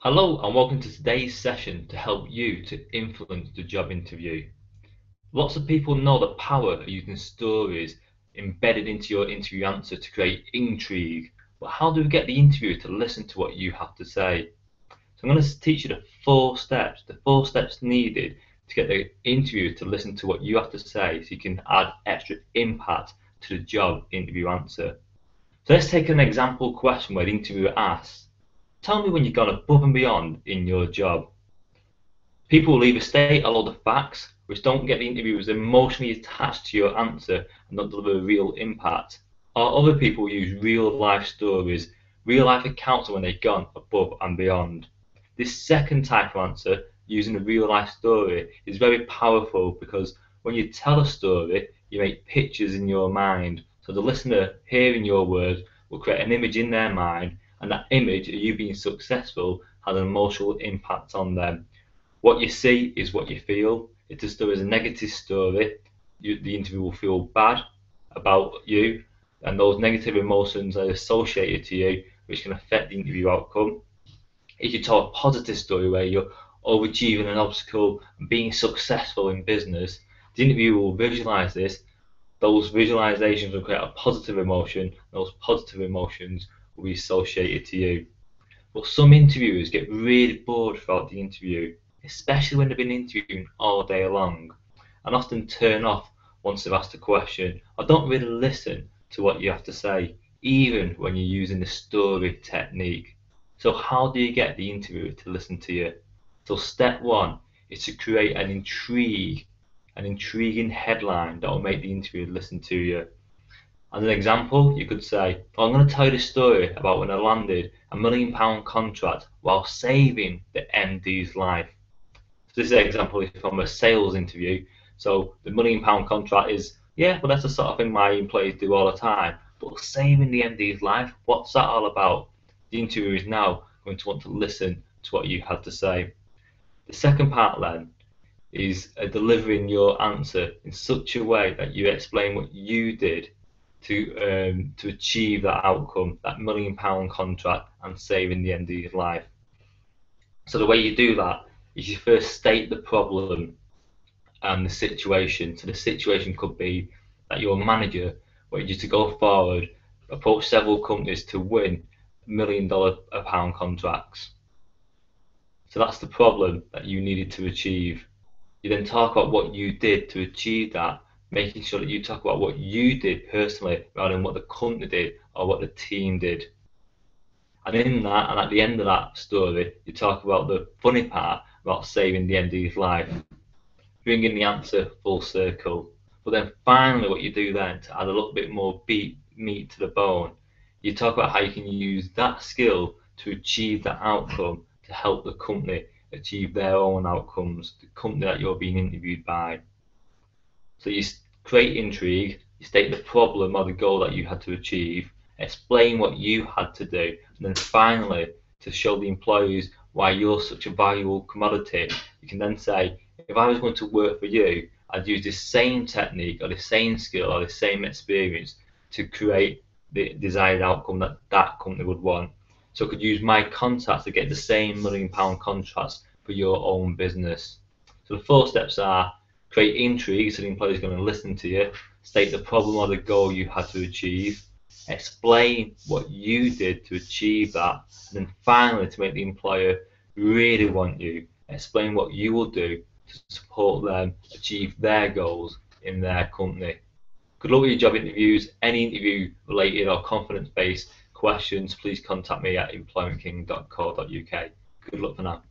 Hello and welcome to today's session to help you to influence the job interview. Lots of people know the power of using stories embedded into your interview answer to create intrigue, but how do we get the interviewer to listen to what you have to say? So I'm going to teach you the four steps needed to get the interviewer to listen to what you have to say so you can add extra impact to the job interview answer. So let's take an example question where the interviewer asks, tell me when you've gone above and beyond in your job. People will either state a lot of facts, which don't get the interviewers emotionally attached to your answer and don't deliver real impact, or other people use real life stories, real life accounts of when they've gone above and beyond. This second type of answer, using a real life story, is very powerful because when you tell a story, you make pictures in your mind. So the listener hearing your words will create an image in their mind, and that image of you being successful has an emotional impact on them. What you see is what you feel. If the story is a negative story, the interviewer will feel bad about you, and those negative emotions are associated to you, which can affect the interview outcome. If you tell a positive story where you're overachieving an obstacle and being successful in business, the interviewer will visualize this. Those visualizations will create a positive emotion. Those positive emotions will be associated to you. But some interviewers get really bored throughout the interview, especially when they've been interviewing all day long, and often turn off once they've asked a question, or don't really listen to what you have to say, even when you're using the story technique. So how do you get the interviewer to listen to you? So step one is to create an intriguing headline that will make the interviewer listen to you. As an example, you could say, I'm going to tell you the story about when I landed £1 million contract while saving the MD's life. So this example is from a sales interview. So the £1 million contract is, yeah, well, that's the sort of thing my employees do all the time. But saving the MD's life, what's that all about? The interviewer is now going to want to listen to what you had to say. The second part then is delivering your answer in such a way that you explain what you did to achieve that outcome, that £1 million contract and saving the MD's life. So the way you do that is you first state the problem and the situation. So the situation could be that you're a manager wanted you to go forward, approach several companies to win £1 million a pound contracts. So that's the problem that you needed to achieve. You then talk about what you did to achieve that, making sure that you talk about what you did personally rather than what the company did or what the team did. And in that, and at the end of that story, you talk about the funny part about saving the MD's life, bringing the answer full circle. But then finally, what you do then to add a little bit more meat to the bone, you talk about how you can use that skill to achieve that outcome to help the company achieve their own outcomes, the company that you're being interviewed by. So you create intrigue, you state the problem or the goal that you had to achieve, explain what you had to do, and then finally, to show the employees why you're such a valuable commodity, you can then say, if I was going to work for you, I'd use this same technique or the same skill or the same experience to create the desired outcome that that company would want. So I could use my contacts to get the same £1 million contracts for your own business. So the 4 steps are create intrigue so the employer is going to listen to you, state the problem or the goal you had to achieve, explain what you did to achieve that, and then finally to make the employer really want you, explain what you will do to support them achieve their goals in their company. Good luck with your job interviews. Any interview related or confidence based questions, please contact me at employmentking.co.uk. Good luck for now.